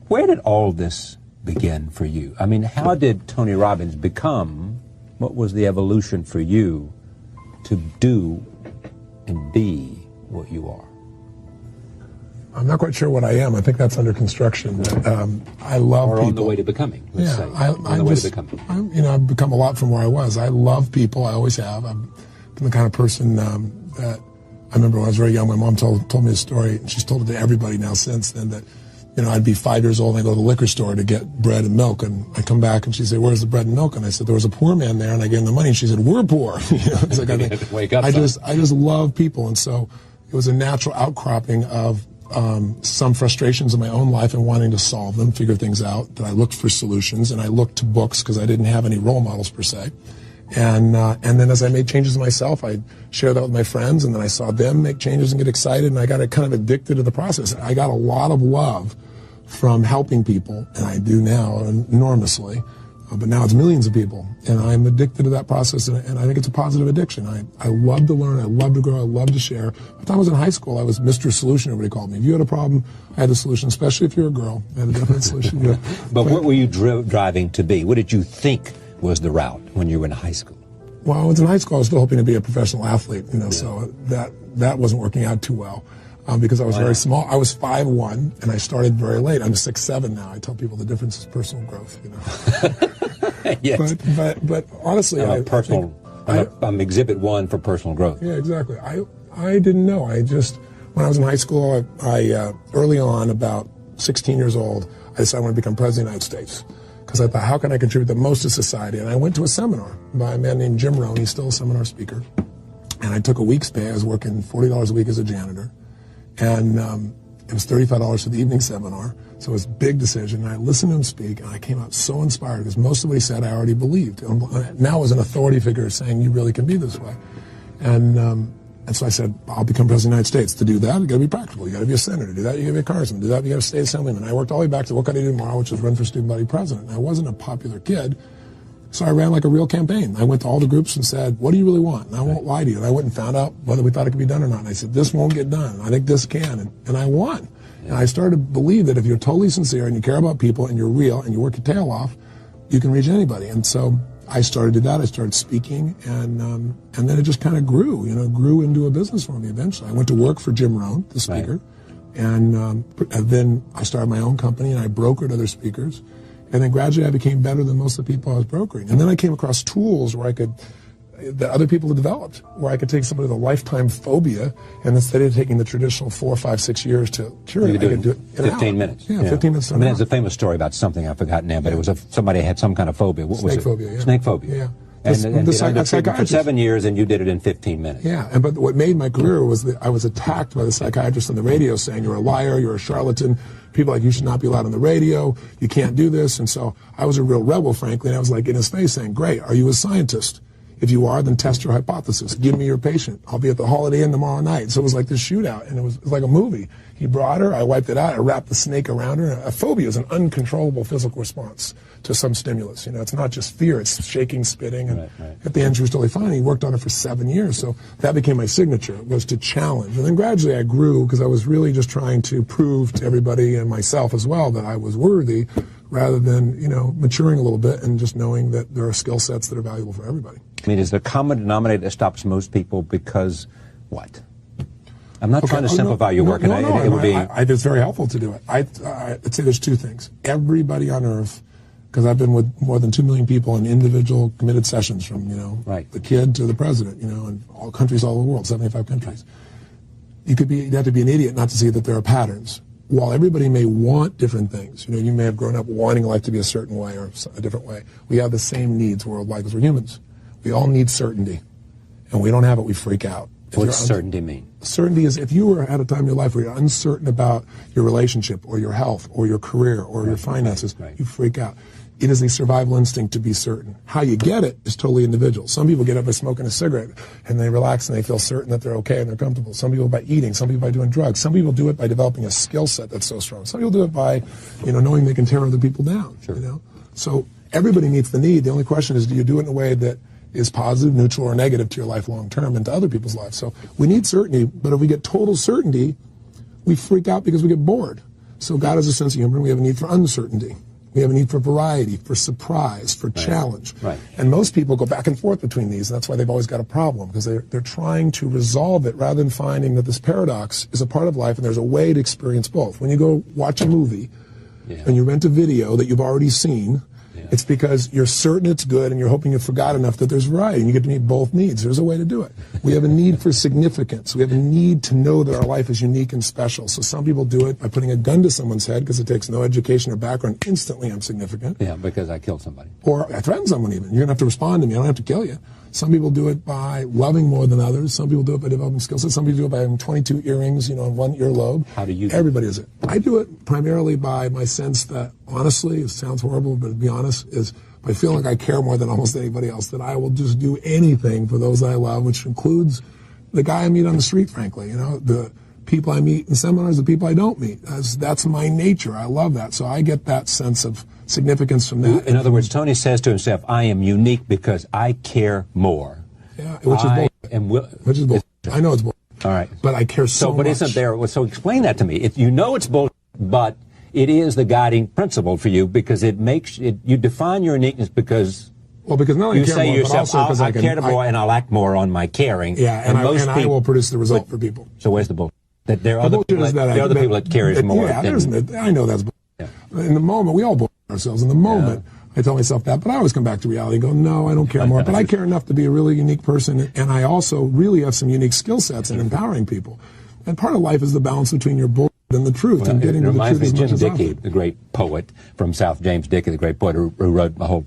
Where did all this begin for you? I mean, how did Tony Robbins become, what was the evolution for you to do and be what you are? I'm not quite sure what I am. I think that's under construction. I love or people. On the way to becoming, let's say. On the way to becoming. I've become a lot from where I was. I love people. I always have. I'm the kind of person that I remember when I was very young, my mom told me a story, and she's told it to everybody now since then, that I'd be 5 years old and I'd go to the liquor store to get bread and milk, and I'd come back and she'd say, "Where's the bread and milk?" And I said, "There was a poor man there," and I gave him the money, and she said, "We're poor." It's like, I just love people, and so it was a natural outcropping of some frustrations in my own life and wanting to solve them, figure things out, that I looked for solutions, and I looked to books because I didn't have any role models per se. And then as I made changes myself, I'd share that with my friends, and then I saw them make changes and get excited, and I got kind of addicted to the process. I got a lot of love from helping people, and I do now enormously, but now it's millions of people, and I'm addicted to that process, and I think it's a positive addiction. I love to learn, I love to grow, I love to share. By the time I was in high school, I was Mr. Solution, everybody called me. If you had a problem, I had a solution, especially if you're a girl. I had a definite solution. But what were you driving to be? What did you think was the route when you were in high school? Well, when I was in high school, I was still hoping to be a professional athlete, so that wasn't working out too well. Because I was very small. I was 5'1", and I started very late. I'm 6'7" now. I tell people the difference is personal growth, Yes. But honestly, I'm exhibit 1 for personal growth. Yeah, exactly. I didn't know. When I was in high school, I early on, about 16 years old, I decided I want to become president of the United States. Because I thought, how can I contribute the most to society? And I went to a seminar by a man named Jim Rohn. He's still a seminar speaker. And I took a week's pay. I was working $40 a week as a janitor. And it was $35 for the evening seminar, so it was a big decision. And I listened to him speak, and I came out so inspired because most of what he said I already believed. Now as an authority figure saying you really can be this way. And so I said, I'll become president of the United States. To do that, you got to be practical. You got to be a senator. To do that, you got to be a congressman. To do that, you got to stay assemblyman. I worked all the way back to what can I do tomorrow, which was run for student body president. And I wasn't a popular kid. So I ran like a real campaign. I went to all the groups and said, what do you really want? And I won't lie to you. And I went and found out whether we thought it could be done or not. And I said, this won't get done. I think this can. And I won. And I started to believe that if you're totally sincere and you care about people and you're real and you work your tail off, you can reach anybody. And so I started to do that. I started speaking. And then it just kind of grew into a business for me eventually. I went to work for Jim Rohn, the speaker. Right. And then I started my own company and I brokered other speakers. And then gradually I became better than most of the people I was brokering. And then I came across tools that other people had developed, where I could take somebody with a lifetime phobia, and instead of taking the traditional 4, 5, 6 years to cure it, I could do it in 15 minutes. Yeah, 15 minutes. There's a famous story about something I've forgotten now, but it was somebody had some kind of phobia. What was it? Snake phobia, yeah. Snake phobia. Yeah. And for 7 years, and you did it in 15 minutes. Yeah, but what made my career was that I was attacked by the psychiatrists on the radio saying, you're a liar, you're a charlatan, people like, you should not be allowed on the radio, you can't do this. And so I was a real rebel, frankly, and I was like in his face saying, great, are you a scientist? If you are, then test your hypothesis. Give me your patient. I'll be at the Holiday Inn tomorrow night. So it was like this shootout, and it was like a movie. He brought her, I wiped it out, I wrapped the snake around her. A phobia is an uncontrollable physical response to some stimulus. It's not just fear, it's shaking, spitting, and right. At the end she was totally fine. He worked on it for 7 years, so that became my signature, was to challenge. And then gradually I grew, because I was really just trying to prove to everybody and myself as well that I was worthy, rather than, maturing a little bit and just knowing that there are skill sets that are valuable for everybody. I mean, is the common denominator that stops most people because what? I'm not trying to simplify your work. It's very helpful to do it. I'd say there's two things. Everybody on earth, because I've been with more than 2 million people in individual committed sessions from, the kid to the president, in all countries all over the world, 75 countries. You'd have to be an idiot not to see that there are patterns. While everybody may want different things, you may have grown up wanting life to be a certain way or a different way, we have the same needs worldwide because we're humans. We all need certainty, and we don't have it, we freak out. What does certainty mean? Certainty is if you were at a time in your life where you're uncertain about your relationship or your health or your career or your finances, you freak out. It is a survival instinct to be certain. How you get it is totally individual. Some people get up by smoking a cigarette and they relax and they feel certain that they're okay and they're comfortable. Some people by eating, some people by doing drugs. Some people do it by developing a skill set that's so strong. Some people do it by, knowing they can tear other people down. Sure. So everybody meets the need. The only question is, do you do it in a way that is positive, neutral, or negative to your life long term and to other people's lives? So we need certainty, but if we get total certainty, we freak out because we get bored. So God has a sense of humor. We have a need for uncertainty. We have a need for variety, for surprise, for challenge. Right. And most people go back and forth between these. And that's why they've always got a problem, because they're trying to resolve it rather than finding that this paradox is a part of life and there's a way to experience both. When you go watch a movie and you rent a video that you've already seen, it's because you're certain it's good and you're hoping you forgot enough that there's variety and you get to meet both needs. There's a way to do it. We have a need for significance. We have a need to know that our life is unique and special. So some people do it by putting a gun to someone's head because it takes no education or background. Instantly, I'm significant. Yeah, because I killed somebody. Or I threatened someone even. You're going to have to respond to me. I don't have to kill you. Some people do it by loving more than others. Some people do it by developing skill sets. Some people do it by having 22 earrings, in one earlobe. How do you do it? Everybody does it. I do it primarily by my sense that, honestly, it sounds horrible, but to be honest, is by feeling like I care more than almost anybody else, that I will just do anything for those I love, which includes the guy I meet on the street, frankly. The people I meet in seminars, the people I don't meet. That's my nature. I love that. So I get that sense of significance from that. In other words, Tony says to himself, I am unique because I care more. Yeah, which is bullshit. I know it's bullshit. All right. But I care so much. But isn't there, so explain that to me. It's bullshit, but it is the guiding principle for you because it makes it, you define your uniqueness because not only you care say more, yourself, but also I care more and I'll act more on my caring. Yeah, and I will produce the result for people. So where's the bullshit? That there are other people that cares more. Yeah, I know that's bullshit. Yeah. In the moment, we all bullshit ourselves. In the moment, I tell myself that, but I always come back to reality and go, no, I don't care more. But I care enough to be a really unique person, and I also really have some unique skill sets in empowering people. And part of life is the balance between your bullshit and the truth, and getting to the truth as much as possible. Jim Dickey, the great poet from South, James Dickey, the great poet who wrote a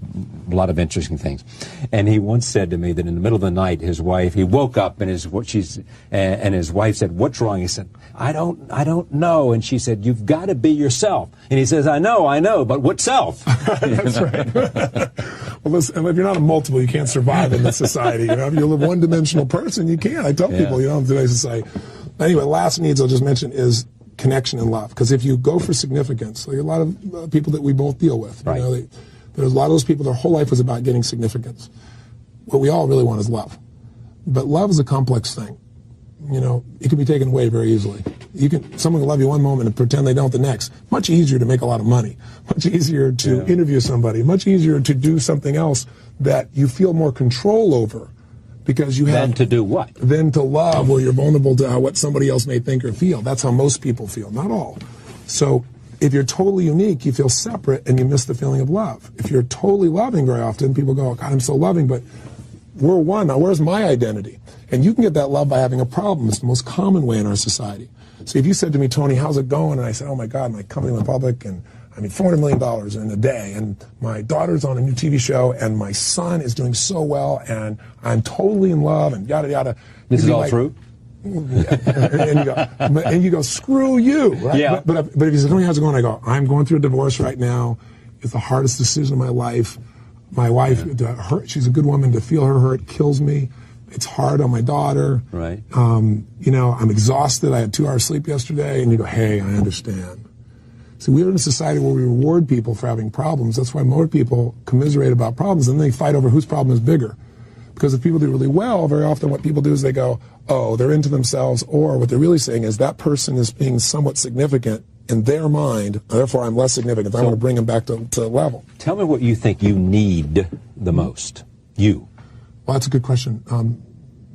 lot of interesting things. And he once said to me that in the middle of the night, his wife, he woke up and his wife said, "What's wrong?" He said, I don't know. And she said, "You've got to be yourself." And he says, I know, but what self? That's right. Well, listen, if you're not a multiple, you can't survive in this society. If you're a one-dimensional person, you can't. I tell people, in today's society. Anyway, last needs I'll just mention is connection and love. Because if you go for significance, like a lot of people that we both deal with, right. There's a lot of those people, their whole life was about getting significance. What we all really want is love. But love is a complex thing. It can be taken away very easily. Someone can love you one moment and pretend they don't the next. Much easier to make a lot of money. Much easier to interview somebody. Much easier to do something else that you feel more control over. Because you have then to do what? Then to love, where you're vulnerable to what somebody else may think or feel. That's how most people feel, not all. So if you're totally unique, you feel separate and you miss the feeling of love. If you're totally loving, very often people go, God, I'm so loving, but we're one. Now, where's my identity? And you can get that love by having a problem. It's the most common way in our society. So if you said to me, Tony, how's it going? And I said, oh my God, my company went public and I mean, $400 million in a day, and my daughter's on a new TV show, and my son is doing so well, and I'm totally in love, and yada, yada. This is all true? and you go, screw you, right? Yeah. But if you say, Tony, how's it going? I go, I'm going through a divorce right now. It's the hardest decision of my life. My wife, she's a good woman. To feel her hurt kills me. It's hard on my daughter. Right. I'm exhausted. I had 2 hours sleep yesterday. And you go, hey, I understand. So we live in a society where we reward people for having problems. That's why more people commiserate about problems, and then they fight over whose problem is bigger. Because if people do really well, very often what people do is they go, oh, they're into themselves, or what they're really saying is that person is being somewhat significant in their mind, therefore I'm less significant. I want to bring them back to level. Tell me what you think you need the most. You. Well, that's a good question,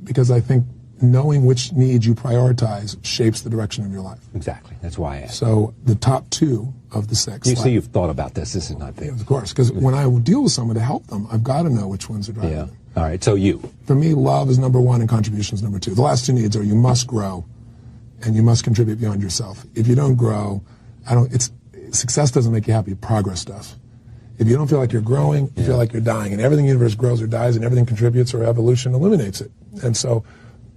because I think knowing which needs you prioritize shapes the direction of your life. Exactly. That's why I asked. So the top 2 of the 6. You see, you've thought about this. This is not big. Yeah, of course, because when I deal with someone to help them, I've got to know which ones are driving them. All right, so you. For me, love is number 1 and contribution is number 2. The last 2 needs are you must grow and you must contribute beyond yourself. If you don't grow, success doesn't make you happy, progress does. If you don't feel like you're growing, you feel like you're dying. And everything in the universe grows or dies, and everything contributes or evolution eliminates it. And so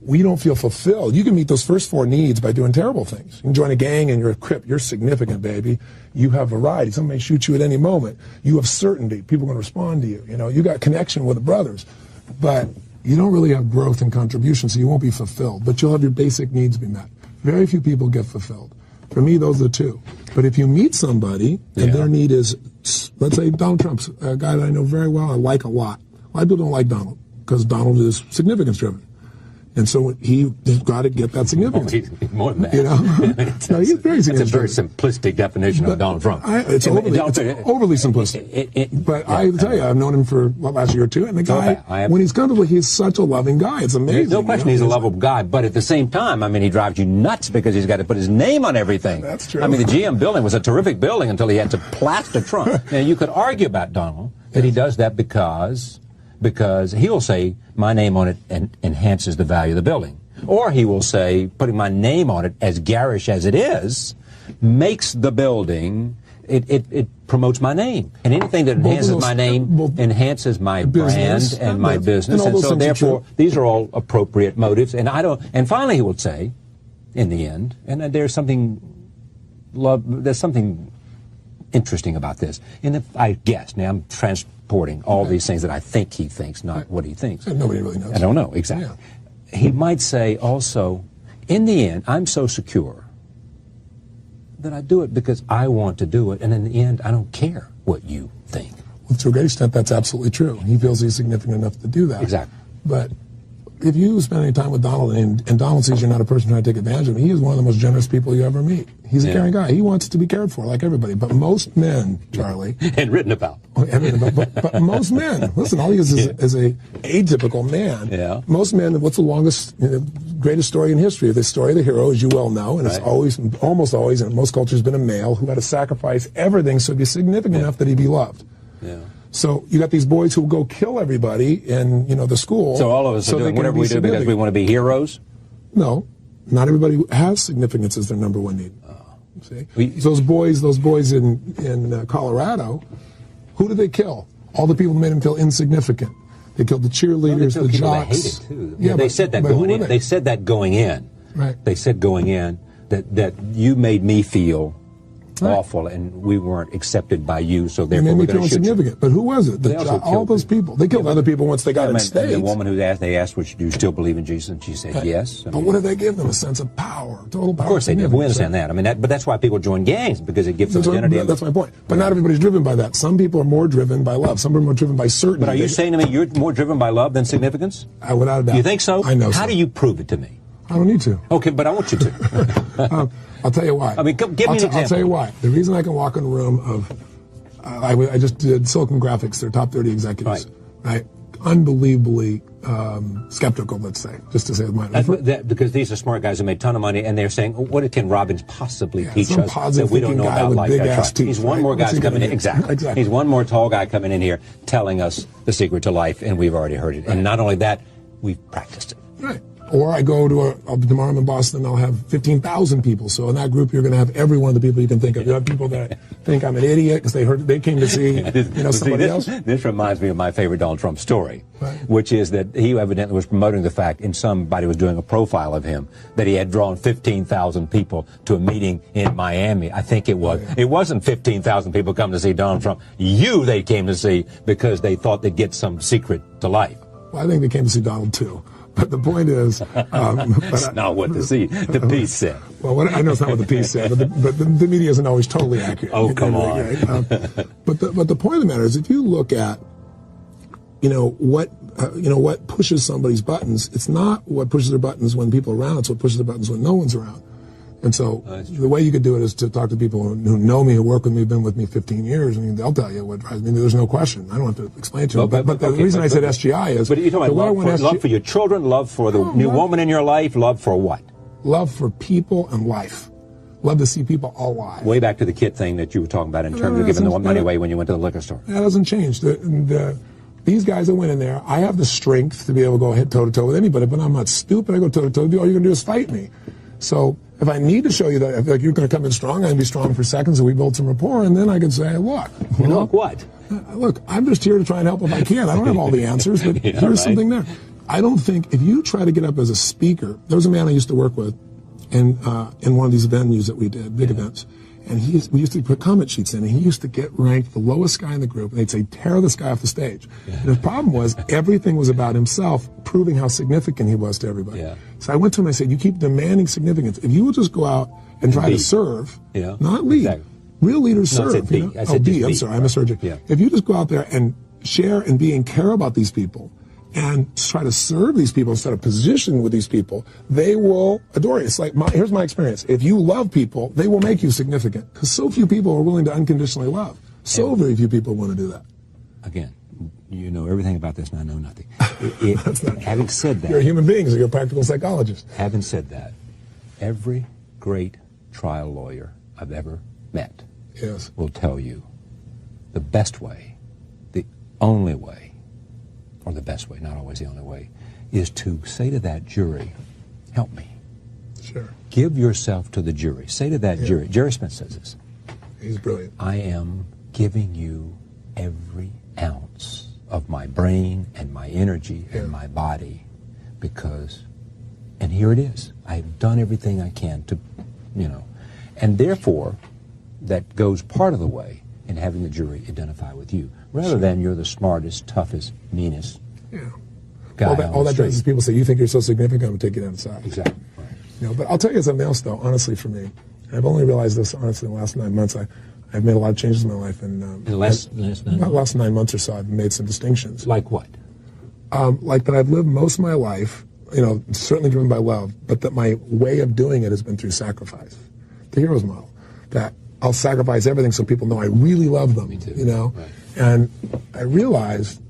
we don't feel fulfilled. You can meet those first 4 needs by doing terrible things. You can join a gang and you're a crip. You're significant, baby. You have variety. Somebody may shoot you at any moment. You have certainty. People are going to respond to you. You got connection with the brothers. But you don't really have growth and contribution, so you won't be fulfilled. But you'll have your basic needs be met. Very few people get fulfilled. For me, those are the 2. But if you meet somebody and their need is, let's say Donald Trump's a guy that I know very well, I like a lot. A lot of people don't like Donald because Donald is significance driven. And so he's got to get that significance. He's more than that. You know? No, he's very significant. It's a very simplistic definition of Donald Trump. It's overly simplistic. But I tell you, I've known him for last year or two, and the guy, when he's comfortable, he's such a loving guy. It's amazing. There's no question he's a lovable guy, but at the same time, I mean, he drives you nuts because he's got to put his name on everything. That's true. I mean, the GM building was a terrific building until he had to plaster Trump. Now, you could argue about Donald that he does that because he'll say my name on it enhances the value of the building. Or he will say putting my name on it, as garish as it is, makes the building, it promotes my name. And anything that enhances my name enhances my brand and my business. And so therefore, these are all appropriate motives. And finally he will say, in the end, and there's something interesting about this. And I guess, now I'm transporting all these things that I think he thinks, not what he thinks. Nobody really knows. I don't know, exactly. Yeah. He might say also, in the end, I'm so secure that I do it because I want to do it, and in the end, I don't care what you think. Well, to a great extent, that's absolutely true. He feels he's significant enough to do that. Exactly. But if you spend any time with Donald, and Donald sees you're not a person trying to take advantage of him, he is one of the most generous people you ever meet. He's a caring guy. He wants to be cared for like everybody. But most men, Charlie... and written about. But most men, listen, all he is a atypical man. Yeah. Most men, what's the longest, greatest story in history? The story of the hero, as you well know, and it's almost always, in most cultures, been a male who had to sacrifice everything so he'd be significant enough that he'd be loved. Yeah. So you got these boys who go kill everybody in, the school. So all of us are doing whatever we do because we want to be heroes? No. Not everybody has significance as their number one need. See? So those boys in Colorado, who did they kill? All the people who made them feel insignificant. They killed the cheerleaders, the jocks. They hated too. Yeah, they said that going in. They said that going in. Right. They said going in that you made me feel awful, and we weren't accepted by you, so therefore we're going to shoot insignificant. You. But who was it? All those people. They killed other people once they got in stage. The woman they asked, do you still believe in Jesus? And she said, yes. But what did they give them? A sense of power, total power. Of course they did. We understand that. I mean, but that's why people join gangs, because it gives them identity. That's my point. But not everybody's driven by that. Some people are more driven by love. Some are more driven by certainty. But are you saying to me you're more driven by love than significance? Without a doubt. You think so? I know. How do you prove it to me? I don't need to. Okay, but I want you to. I'll tell you why. I mean, give me an example. I'll tell you why. The reason I can walk in a room of, I just did Silicon Graphics, their top 30 executives, right? Unbelievably skeptical, let's say, just to say my because these are smart guys who made a ton of money, and they're saying, what can Robbins possibly teach us that we don't know about life? That's right. He's one more guy coming in. Exactly. He's one more tall guy coming in here telling us the secret to life, and we've already heard it. And not only that, we've practiced it. Right. Or I go to tomorrow I'm in Boston, I'll have 15,000 people. So in that group, you're going to have every one of the people you can think of. You have people that think I'm an idiot because they came to see somebody else. This reminds me of my favorite Donald Trump story, which is that he evidently was promoting the fact, and somebody was doing a profile of him, that he had drawn 15,000 people to a meeting in Miami. I think it was. It wasn't 15,000 people coming to see Donald Trump. They came to see because they thought they'd get some secret to life. Well, I think they came to see Donald too. But the point is... That's not what the piece said. Well, I know it's not what the piece said, but the media isn't always totally accurate. Oh, come on. Right? But the point of the matter is, if you look at, what pushes somebody's buttons, it's not what pushes their buttons when people are around, it's what pushes their buttons when no one's around. And so the way you could do it is to talk to people who know me, who work with me, have been with me 15 years. I mean, they'll tell you what drives me. There's no question. I don't have to explain it to them. But the reason I said SGI is... But you're talking about love for your children, love for the new woman in your life, love for what? Love for people and life. Love to see people alive. Way back to the kid thing that you were talking about in terms of giving the money away when you went to the liquor store. That doesn't change. These guys that went in there, I have the strength to be able to go head toe-to-toe with anybody, but I'm not stupid. I go toe-to-toe. All you're going to do is fight me. So... if I need to show you that, if you're going to come in strong, I'm going to be strong for seconds, and we build some rapport, and then I can say, look. Look what? Look, I'm just here to try and help if I can. I don't have all the answers, but here's something there. I don't think, if you try to get up as a speaker, there was a man I used to work with in one of these venues that we did, big events, and we used to put comment sheets in, and he used to get ranked the lowest guy in the group, and they'd say, tear this guy off the stage. And the problem was, everything was about himself, proving how significant he was to everybody. So I went to him and I said, you keep demanding significance. If you will just go out and try to serve, not lead. Exactly. Real leaders serve. I said B. I'm sorry, I misheard you. If you just go out there and share and be and care about these people, and try to serve these people instead of position with these people, they will adore you. It's like, here's my experience. If you love people, they will make you significant, because so few people are willing to unconditionally love. So very few people want to do that. Again, you know everything about this and I know nothing. Having said that, you're a human being, so you're a practical psychologist. Having said that, every great trial lawyer I've ever met will tell you the best way, the only way, or the best way, not always the only way, is to say to that jury, help me. Sure. Give yourself to the jury. Say to that jury, Jerry Smith says this. He's brilliant. I am giving you every ounce of my brain and my energy and my body because, and here it is, I've done everything I can to, and therefore that goes part of the way in having the jury identify with you, rather than you're the smartest, toughest, meanest guy. All that does is people say, you think you're so significant, I'm going to take you down the side. Exactly. Right. But I'll tell you something else, though, honestly, for me. I've only realized this, honestly, in the last 9 months. I've made a lot of changes in my life. And in the last 9 months or so, I've made some distinctions. Like what? Like that I've lived most of my life, certainly driven by love, but that my way of doing it has been through sacrifice. The hero's model. That I'll sacrifice everything so people know I really love them. Me too. Right. And I realized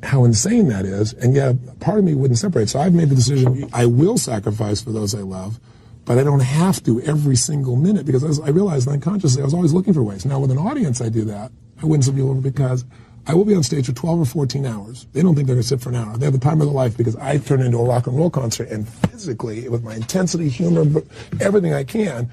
how insane that is, and part of me wouldn't separate. So I've made the decision, I will sacrifice for those I love, but I don't have to every single minute, because I realized unconsciously I was always looking for ways. Now with an audience I do that. I win some people over because I will be on stage for 12 or 14 hours. They don't think they're going to sit for an hour. They have the time of their life because I turn into a rock and roll concert, and physically, with my intensity, humor, everything I can,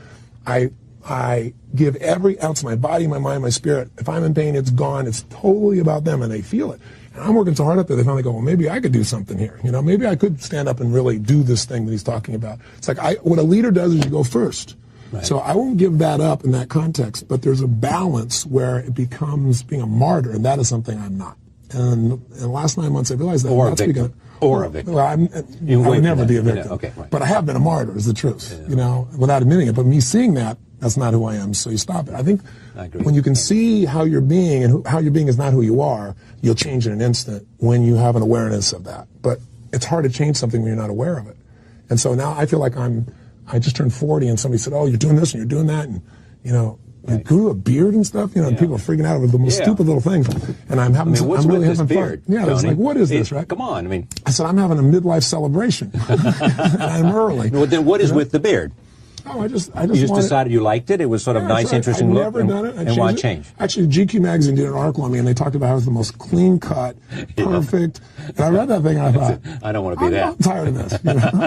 I give every ounce of my body, my mind, my spirit. If I'm in pain, it's gone. It's totally about them, and they feel it. And I'm working so hard up there, they finally go, well, maybe I could do something here. Maybe I could stand up and really do this thing that he's talking about. It's like what a leader does is you go first. Right. So I won't give that up in that context, but there's a balance where it becomes being a martyr, and that is something I'm not. And in the last 9 months, I realized that. Or a victim. Or a victim. Well, I would never be a victim. Okay, right. But I have been a martyr, is the truth, without admitting it. But me seeing that, that's not who I am, so you stop it. I think when you can see how you're being, and how you're being is not who you are, you'll change in an instant when you have an awareness of that. But it's hard to change something when you're not aware of it. And so now I feel like I just turned 40, and somebody said, oh, you're doing this and you're doing that, and, you grew a beard and stuff, and people are freaking out over the most stupid little things. And I'm having I'm really having beard, fun. Yeah, it's like, what is this, right? Come on, I said, I'm having a midlife celebration. And I'm early. Well, then what is with the beard? Oh, I just You just decided you liked it? It was sort of nice, interesting look? I've never done it. And why change? Actually, GQ magazine did an article on me, and they talked about how I was the most clean-cut, perfect. And I read that thing, and I thought, I don't want to be that. I'm tired of this. I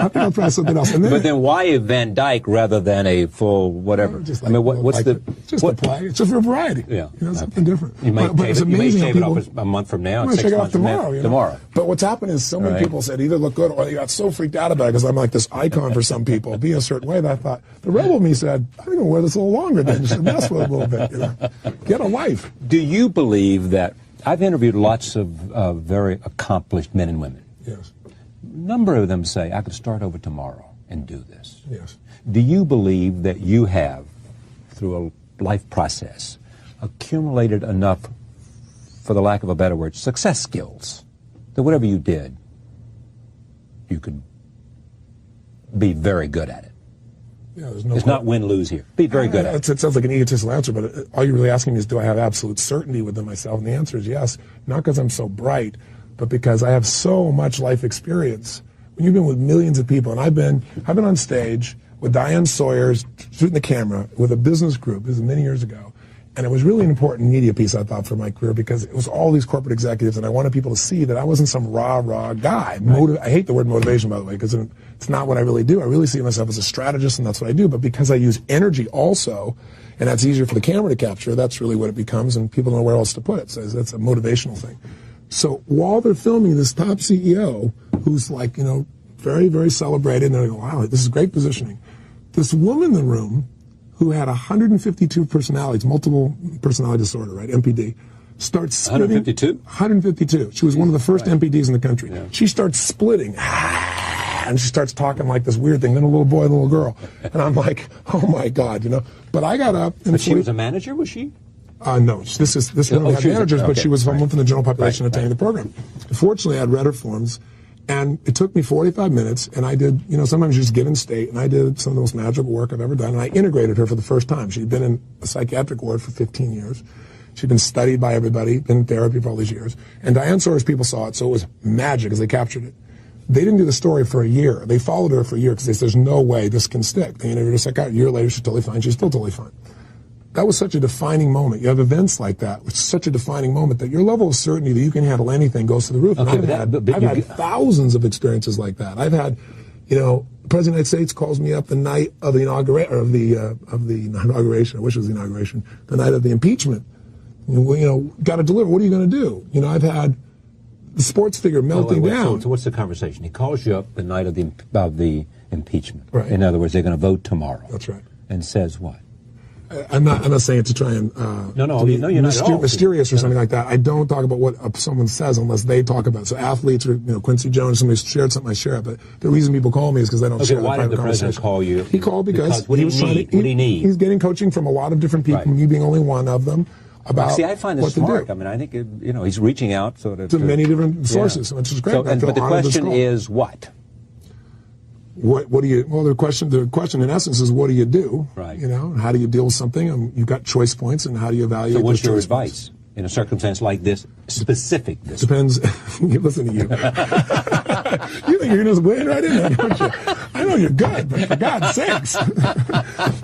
think I'll try something else. And but then why a Van Dyke rather than a full whatever? Just what's the... Just a play. It's just for variety. Yeah. Something different. You may shave it off a month from now. I'm going to shake it off tomorrow. Tomorrow. But what's happened is so many people said either look good or they got so freaked out about it because I'm like this icon for some people, being a certain way, that I thought, the rebel me said, I'm going to wear this a little longer then. Just mess with it a little bit. Get a life. Do you believe that... I've interviewed lots of very accomplished men and women. Yes. A number of them say, I could start over tomorrow and do this. Yes. Do you believe that you have, through a life process, accumulated enough, for the lack of a better word, success skills, that whatever you did, you could be very good at it? Yeah, it's not win-lose here. Be very good at it. It sounds like an egotistical answer, but all you're really asking me is, do I have absolute certainty within myself? And the answer is yes, not because I'm so bright, but because I have so much life experience. When you've been with millions of people, and I've been on stage with Diane Sawyer's shooting the camera with a business group, this is many years ago, and it was really an important media piece, I thought, for my career, because it was all these corporate executives, and I wanted people to see that I wasn't some rah-rah guy. I hate the word motivation, by the way, because it's not what I really do. I really see myself as a strategist, and that's what I do. But because I use energy also, and that's easier for the camera to capture, that's really what it becomes, and people don't know where else to put it. So that's a motivational thing. So while they're filming this top CEO, who's like, very, very celebrated, and they're like, wow, this is great positioning. This woman in the room, who had 152 personalities, multiple personality disorder, right, MPD, starts splitting. 152? 152. She was one of the first MPDs in the country. Yeah. She starts splitting, and she starts talking like this weird thing, then a little boy, a little girl. And I'm like, oh my God, But I got up. But she was a manager, was she? No, this woman had managers, but she was someone from the general population attending the program. Fortunately, I had read her forms, and it took me 45 minutes, and I did, sometimes you just get in state, and I did some of the most magical work I've ever done, and I integrated her for the first time. She'd been in a psychiatric ward for 15 years. She'd been studied by everybody, been in therapy for all these years. And Diane Sawyer's people saw it, so it was magic as they captured it. They didn't do the story for a year. They followed her for a year because they said, there's no way this can stick. They interviewed her a psychiatrist. A year later, she's totally fine. She's still totally fine. That was such a defining moment. You have events like that, which is such a defining moment that your level of certainty that you can handle anything goes to the roof. Okay, I've had thousands of experiences like that. I've had, the President of the United States calls me up the night of the inauguration, I wish it was the inauguration, the night of the impeachment. Got to deliver. What are you going to do? I've had the sports figure melting down. So what's the conversation? He calls you up the night of the impeachment. Right. In other words, they're going to vote tomorrow. That's right. And says what? I'm not saying it to try and you're not at all. Mysterious or something like that. I don't talk about what someone says unless they talk about it. So athletes or Quincy Jones, somebody shared something, I share it. But the reason people call me is because they don't share the private conversation. Why did the president call you? He called because what do you need? He's getting coaching from a lot of different people, me being only one of them. About I find this what smart. to do. I think he's reaching out to many different sources, which is great. But the question is what? What do you? Well, the question in essence is what do you do? Right. How do you deal with something? And you've got choice points, and how do you evaluate? So, what's your advice in a circumstance like this? Specific. Depends. Listen to you. You think you're going to wade right in there, don't you? I know you're good, but for God's sakes.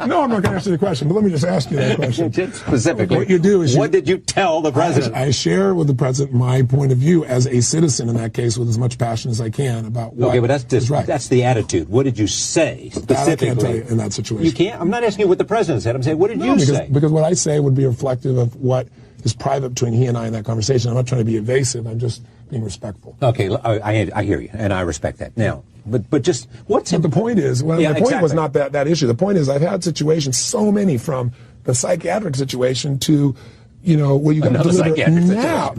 No, I'm not going to answer the question, but let me just ask you that question. Specifically, what you do is what did you tell the president? I share with the president my point of view as a citizen in that case with as much passion as I can about what is right. That's the attitude. What did you say specifically? That I can't tell you in that situation. You can't? I'm not asking you what the president said. I'm saying, what did you say? Because what I say would be reflective of what is private between he and I in that conversation. I'm not trying to be evasive. I'm just being respectful. Okay, I hear you, and I respect that. Now, but just what's the point is? Well, the point was not that issue. The point is I've had situations, so many, from the psychiatric situation to where you got to deliver now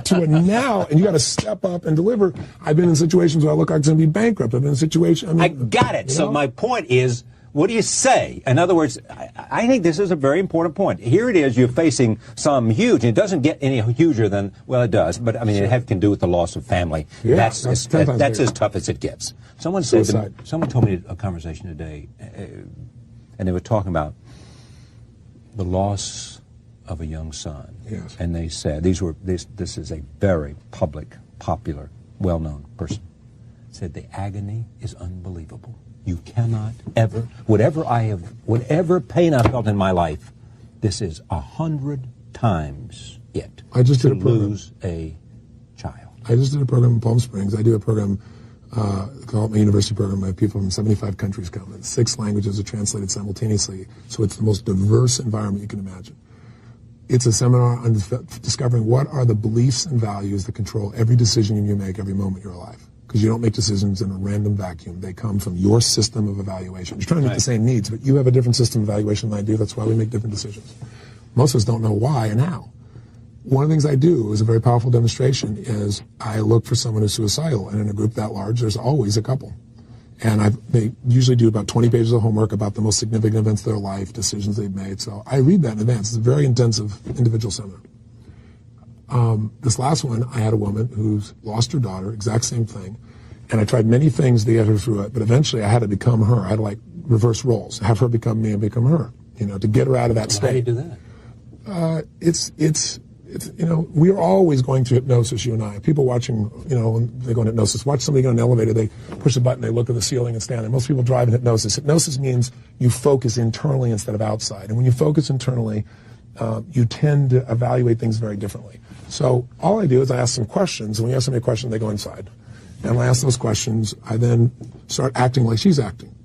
to a now, and you got to step up and deliver. I've been in situations where I look like I'm going to be bankrupt. I've been in situations. I got it. So my point is, what do you say? In other words, I think this is a very important point. Here it is, you're facing some huge, and it doesn't get any huger than, well, it does, but I mean, it can do with the loss of family. Yeah, that's as tough as it gets. Someone told me a conversation today, and they were talking about the loss of a young son. Yes. And they said, this is a very public, popular, well-known person, said the agony is unbelievable. You cannot ever, whatever pain I felt in my life, this is 100 times it. I just did a program. Lose a child. I just did a program in Palm Springs. I do a program called my university program. I have people from 75 countries come, and 6 languages are translated simultaneously. So it's the most diverse environment you can imagine. It's a seminar on discovering what are the beliefs and values that control every decision you make every moment you're alive. Because you don't make decisions in a random vacuum. They come from your system of evaluation. You're trying to meet the same needs, but you have a different system of evaluation than I do. That's why we make different decisions. Most of us don't know why and how. One of the things I do is a very powerful demonstration is I look for someone who's suicidal, and in a group that large, there's always a couple. And they usually do about 20 pages of homework about the most significant events of their life, decisions they've made. So I read that in advance. It's a very intensive individual seminar. This last one, I had a woman who's lost her daughter, exact same thing, and I tried many things to get her through it, but eventually I had to become her. I had to reverse roles, have her become me and become her, to get her out of that state. How do you do that? It's we are always going through hypnosis, you and I. People watching, when they go in hypnosis, watch somebody go in an elevator, they push a button, they look at the ceiling and stand there. Most people drive in hypnosis. Hypnosis means you focus internally instead of outside, and when you focus internally, you tend to evaluate things very differently. So all I do is I ask some questions, and when you ask somebody a question, they go inside. And when I ask those questions, I then start acting like she's acting.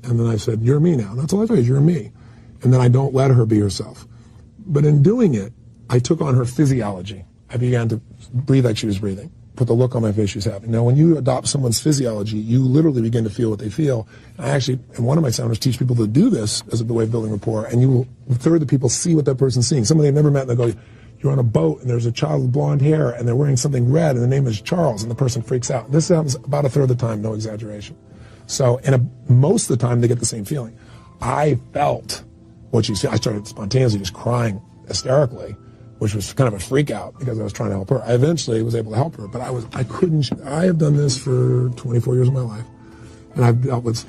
And then I said, you're me now. And that's all I tell you, you're me. And then I don't let her be herself. But in doing it, I took on her physiology. I began to breathe like she was breathing, put the look on my face she was having. Now, when you adopt someone's physiology, you literally begin to feel what they feel. I actually, in one of my seminars, teach people to do this as a way of building rapport, and you will, a third of the people see what that person's seeing. Somebody they've never met, and they go, you're on a boat, and there's a child with blonde hair, and they're wearing something red, and the name is Charles, and the person freaks out. This happens about a third of the time, no exaggeration. So, most of the time, they get the same feeling. I felt what she's feeling. I started spontaneously just crying hysterically, which was kind of a freak out because I was trying to help her. I eventually was able to help her, but I have done this for 24 years of my life. And I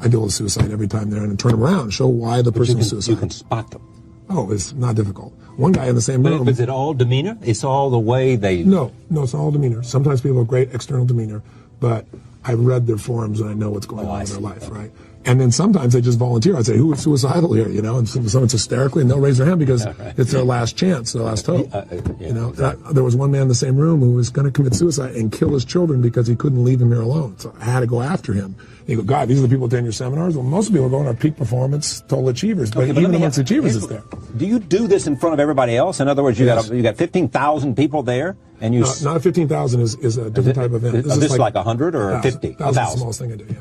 deal with suicide every time there and turn them around, show why the person is suicidal. You can spot them. Oh, it's not difficult. One guy in the same room. But is it all demeanor? It's all the way they... No, it's all demeanor. Sometimes people have great external demeanor, but I've read their forums and I know what's going on in their life, right? And then sometimes they just volunteer. I'd say, who is suicidal here, And someone's hysterically, and they'll raise their hand because it's their last chance, their last hope. There was one man in the same room who was going to commit suicide and kill his children because he couldn't leave them here alone. So I had to go after him. And you go, God, these are the people who attend your seminars? Well, most people are going to peak performance, total achievers. But even amongst achievers, it's there. Do you do this in front of everybody else? In other words, you got 15,000 people there, and you... Not 15,000 is a different type of event. This is like 100 or 50? 1,000 is the smallest thing I do, yeah.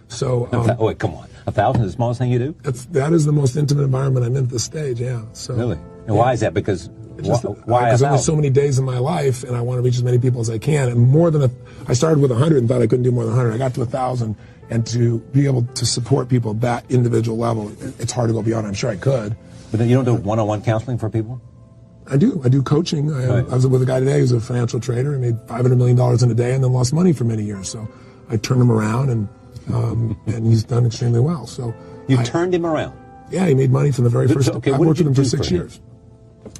So, wait, come on. 1,000 is the smallest thing you do? That is the most intimate environment I'm in at this stage, yeah. So, really? And why is that? Because why? Because there's so many days in my life, and I want to reach as many people as I can. And I started with 100 and thought I couldn't do more than 100. I got to 1,000, and to be able to support people at that individual level, it's hard to go beyond. I'm sure I could. But then you don't do one-on-one counseling for people? I do. I do coaching. I was with a guy today who's a financial trader. He made $500 million in a day and then lost money for many years. So I turned him around, and he's done extremely well. So you turned him around? Yeah, he made money from the very first. I worked with him for 6 years.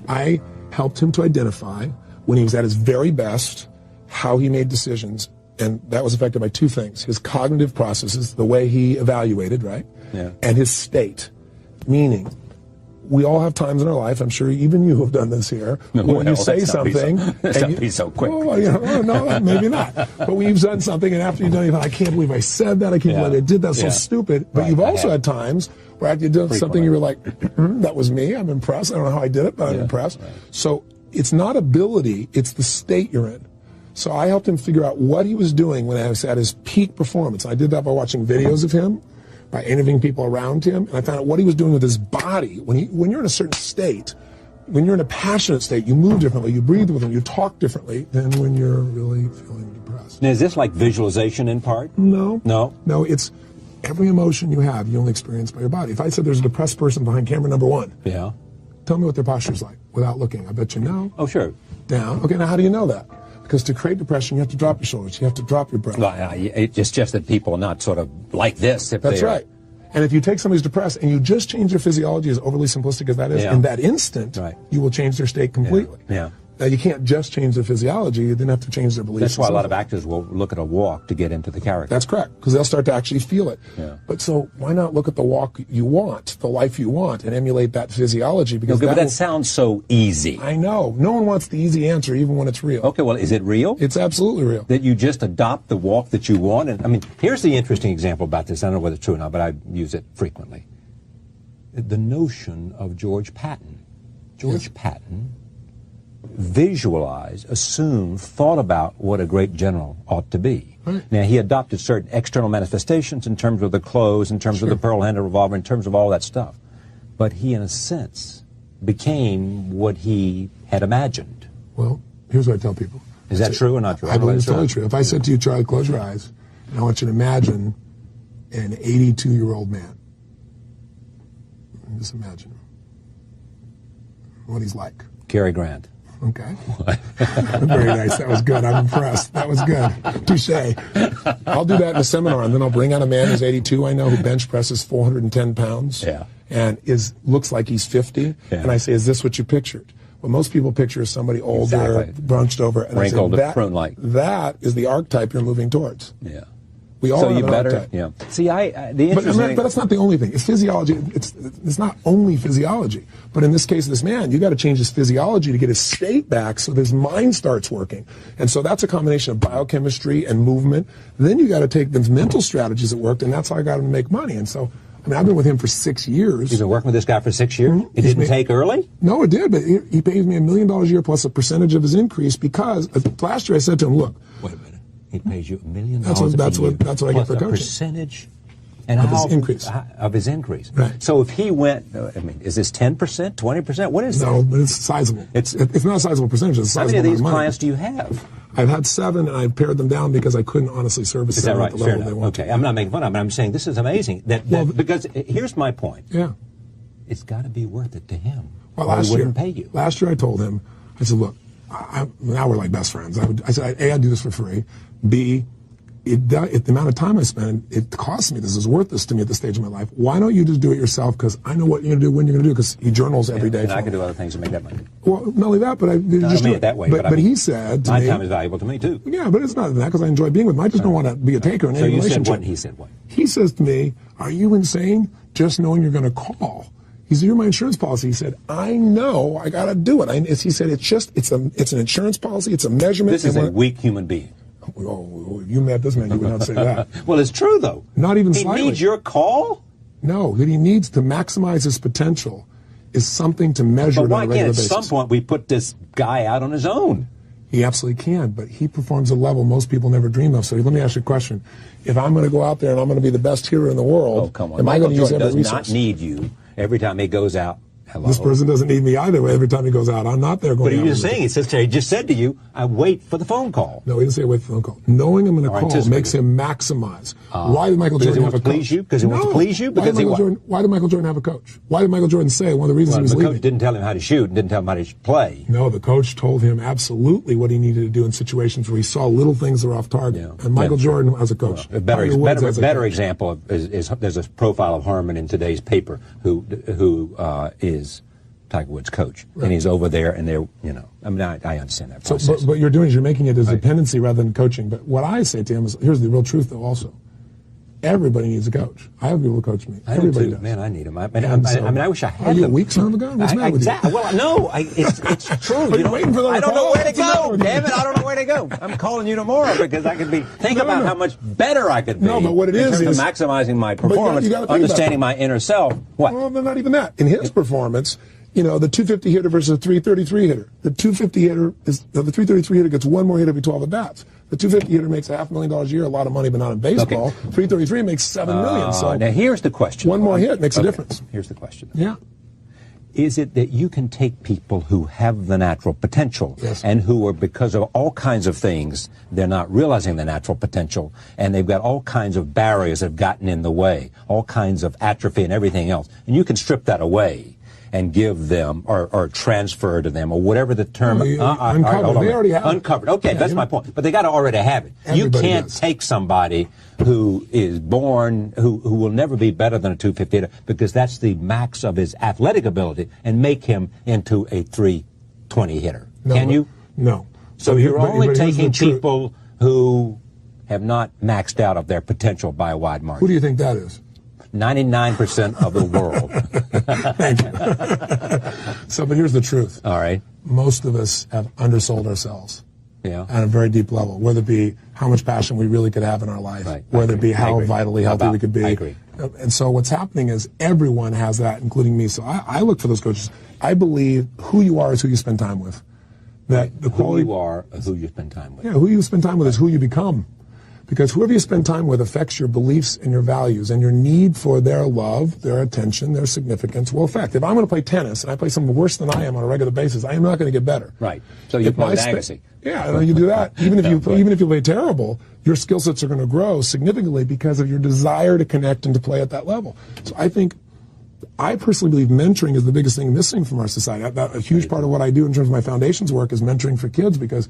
I helped him to identify when he was at his very best how he made decisions, and that was affected by two things: his cognitive processes, the way he evaluated, right, and his state. Meaning, we all have times in our life, I'm sure even you have done this here, when you say something... That's not be so quick. No, maybe not. But when you've done something, and after you've done it, you thought, I can't believe I said that, I can't believe I did that, so stupid. But you've also had times where after you've done something, you were like, that was me, I'm impressed. I don't know how I did it, but I'm impressed. Right. So it's not ability, it's the state you're in. So I helped him figure out what he was doing when I was at his peak performance. I did that by watching videos of him, by interviewing people around him, and I found out what he was doing with his body. When you're in a certain state, when you're in a passionate state, you move differently, you breathe with them, you talk differently than when you're really feeling depressed. Now, is this like visualization in part? No. No, it's every emotion you have, you only experience by your body. If I said there's a depressed person behind camera number one, tell me what their posture's like without looking. I bet you know. Oh, sure. Down. Okay, now how do you know that? Because to create depression, you have to drop your shoulders. You have to drop your breath. It's just that people are not sort of like this. That's right. And if you take somebody who's depressed and you just change their physiology, as overly simplistic as that is, in that instant, you will change their state completely. Now, you can't just change their physiology. You then have to change their beliefs. That's why a lot of actors will look at a walk to get into the character. That's correct, because they'll start to actually feel it. But so why not look at the walk you want, the life you want, and emulate that physiology? Because that sounds so easy. I know. No one wants the easy answer, even when it's real. Okay, well, is it real? It's absolutely real. That you just adopt the walk that you want? And I mean, here's the interesting example about this. I don't know whether it's true or not, but I use it frequently. The notion of George Patton. George Patton visualized, assumed, thought about what a great general ought to be. Now, he adopted certain external manifestations in terms of the clothes, in terms of the pearl-handled revolver, in terms of all that stuff. But he, in a sense, became what he had imagined. Well, here's what I tell people. Is that true or not true? I believe it's totally true. If I said to you, Charlie, close your eyes, and I want you to imagine an 82-year-old man. Just imagine him. What he's like. Cary Grant. Okay. Very nice. That was good. I'm impressed. That was good. Touché. I'll do that in a seminar, and then I'll bring out a man who's 82, I know, who bench presses 410 pounds and looks like he's 50. And I say, is this what you pictured? What most people picture is somebody older, bunched over. And wrinkled, I say, prune-like. That is the archetype you're moving towards. We all have an archetype. See, the interesting... But that's not the only thing. It's physiology. It's not only physiology. But in this case of this man, you got to change his physiology to get his state back so that his mind starts working. And so that's a combination of biochemistry and movement. Then you got to take those mental strategies that worked, and that's how I got him to make money. And so, I mean, I've been with him for 6 years. You've been working with this guy for 6 years? It didn't take early? No, it did, but he pays me $1 million a year plus a percentage of his increase because last year I said to him, look. Wait a minute. He pays you $1 million that's what I get for coaching. Percentage of his increase. Of his increase. Right. So if he went, I mean, is this 10%, 20%? What is No, but it's sizable. It's not a sizable percentage. It's a sizable how many of these amount of clients do you have? I've had 7, and I've pared them down because I couldn't honestly service them at the level they want. Okay, I'm not making fun of it, but I'm saying this is amazing. Because here's my point. Yeah. it's got to be worth it to him. Well, or he wouldn't pay you. Last year I told him, I said, look, now we're like best friends. I said, A, I do this for free. B, the amount of time I spend, it costs me. This is worth this to me at this stage of my life. Why don't you just do it yourself? Because I know what you're going to do, when you're going to do it, because he journals every day. And I can do other things to make that money. Well, not only that, but I just mean it that way. But he said to me, my time is valuable to me, too. Yeah, but it's not that, because I enjoy being with him. I just don't want to be a taker in any relationship. So you said what, and he said what? He says to me, are you insane? Just knowing you're going to call. He said, you're my insurance policy. He said, I know, I got to do it. He said, it's an insurance policy, it's a measurement. This is a weak human being. Oh, if you met this man, you would not say that. Well, it's true, though. Not even slightly. He needs your call? No, what he needs to maximize his potential is something to measure it on a regular basis. But why can't at some point we put this guy out on his own? He absolutely can, but he performs a level most people never dream of. So let me ask you a question. If I'm going to go out there and I'm going to be the best hero in the world, come on. am I going to use every does resource? not need you every time he goes out. Hello. This person doesn't need me either every time he goes out. I'm not there going out. But he's saying, he just said to you, I wait for the phone call. No, he didn't say wait for the phone call. Knowing I'm going to call makes him maximize. Why did Michael Jordan have a coach? Because he wants to please you? Because why did Michael Jordan have a coach? Why did Michael Jordan say one of the reasons he was leaving? The coach didn't tell him how to shoot and didn't tell him how to play. No, the coach told him absolutely what he needed to do in situations where he saw little things that were off target. Yeah. And Michael Jordan as a coach. A better example is there's a profile of Herman in today's paper who is Tiger Woods' coach, right. And he's over there, and they're, I mean, I understand that process. So, but what you're doing is you're making it as dependency rather than coaching. But what I say to him is, here's the real truth, though, also. Everybody needs a coach. I have people who coach me. Everybody does. Man, I need him. I wish I had them. Are you a weak son of a gun? What's the matter with you? Well, no, it's true. Are you waiting for them to call? I don't know where to go. Damn it, I don't know where to go. I'm calling you tomorrow because I could think about how much better I could be. No, but what it is maximizing my performance, understanding my inner self. What? Well, not even that. In his performance, the 250 hitter versus a 333 hitter. The 250 hitter the 333 hitter gets one more hit every 12 at bats. The 250 hitter makes $500,000 a year, a lot of money, but not in baseball. Okay. 333 makes $7 million. So now here's the question. One more hit makes a difference. Here's the question. Yeah. Is it that you can take people who have the natural potential and who are, because of all kinds of things, they're not realizing the natural potential, and they've got all kinds of barriers that have gotten in the way, all kinds of atrophy and everything else, and you can strip that away and give them or transfer to them or whatever the term. Uncovered. They already have uncovered. Okay, that's my point. But they got to already have it. Everybody you can't take somebody who is born, who will never be better than a 250 hitter, because that's the max of his athletic ability, and make him into a 320 hitter. Can you? No. So you're only taking people who have not maxed out of their potential by a wide margin. Who do you think that is? 99% of the world. Thank you. So, but here's the truth. All right. Most of us have undersold ourselves. Yeah. At a very deep level, whether it be how much passion we really could have in our life, whether it be how vitally healthy we could be. I agree. And so what's happening is everyone has that, including me. So I look for those coaches. I believe who you are is who you spend time with. That the quality, who you are is who you spend time with. Yeah, who you spend time with is who you become. Because whoever you spend time with affects your beliefs and your values, and your need for their love, their attention, their significance will affect. If I'm going to play tennis and I play someone worse than I am on a regular basis, I am not going to get better. Right. So you play agassi. Yeah, you do that. Even if you play terrible, your skill sets are going to grow significantly because of your desire to connect and to play at that level. So I personally believe mentoring is the biggest thing missing from our society. A huge part of what I do in terms of my foundation's work is mentoring for kids, because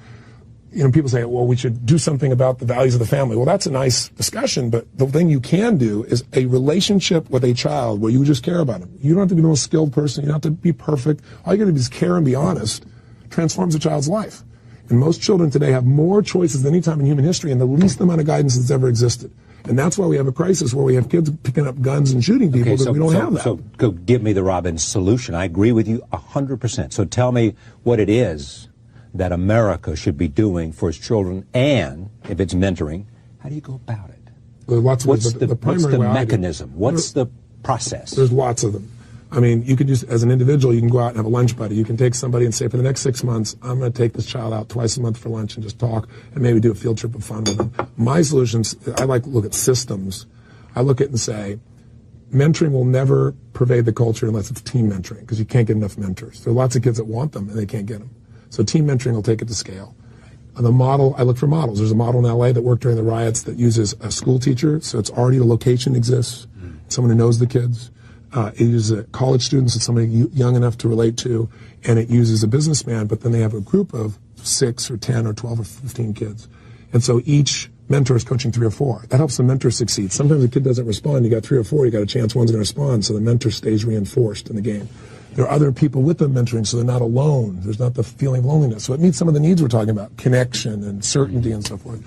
people say, well, we should do something about the values of the family. Well, that's a nice discussion, but the thing you can do is a relationship with a child where you just care about them. You don't have to be the most skilled person. You don't have to be perfect. All you got to do is care and be honest. Transforms a child's life. And most children today have more choices than any time in human history and the least amount of guidance that's ever existed. And that's why we have a crisis where we have kids picking up guns and shooting people because we don't have that. So go give me the Robbins solution. I agree with you 100%. So tell me what it is that America should be doing for its children, and if it's mentoring, how do you go about it? What's the mechanism? What's the process? There's lots of them. I mean, you could just, as an individual, you can go out and have a lunch buddy. You can take somebody and say, for the next 6 months, I'm going to take this child out twice a month for lunch and just talk and maybe do a field trip of fun with them. My solutions, I like to look at systems. I look at it and say, mentoring will never pervade the culture unless it's team mentoring, because you can't get enough mentors. There are lots of kids that want them and they can't get them. So team mentoring will take it to scale. On the model, I look for models. There's a model in LA that worked during the riots that uses a school teacher, so it's already the location exists, someone who knows the kids. It uses college students, it's somebody young enough to relate to, and it uses a businessman, but then they have a group of 6 or 10 or 12 or 15 kids. And so each mentor is coaching 3 or 4. That helps the mentor succeed. Sometimes the kid doesn't respond. You got 3 or 4, you got a chance one's going to respond, so the mentor stays reinforced in the game. There are other people with them mentoring, so they're not alone. There's not the feeling of loneliness. So it meets some of the needs we're talking about, connection and certainty and so forth.